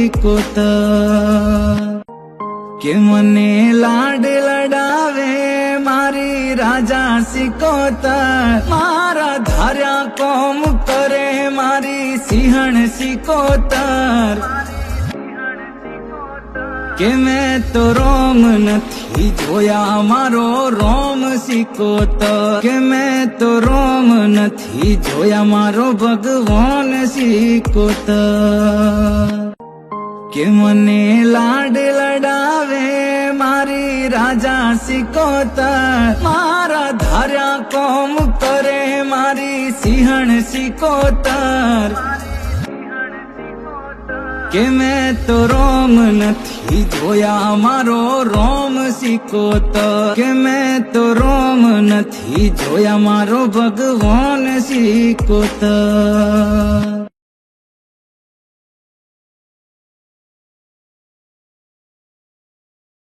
સિકોતર કે મને લાડ લડાવે મારી રાજા સિકોતર મારા ધાર્યા કોમ કરે મારી સિંહણ સિકોતર કે મેં તો રોમ નથી જોયા મારો રોમ સિકોતર કે મેં તો રોમ નથી જોયા મારો ભગવાન સિકોતર કે મને લાડ લડાવે મારી રાજા સિકોતર મારા ધાર્યા કોમ કરે મારી સિંહણ સિકોતર કે મેં તો રોમ નથી જોયા મારો રોમ સિકોતર કે મેં તો રોમ નથી જોયા મારો ભગવાન સિકોતર।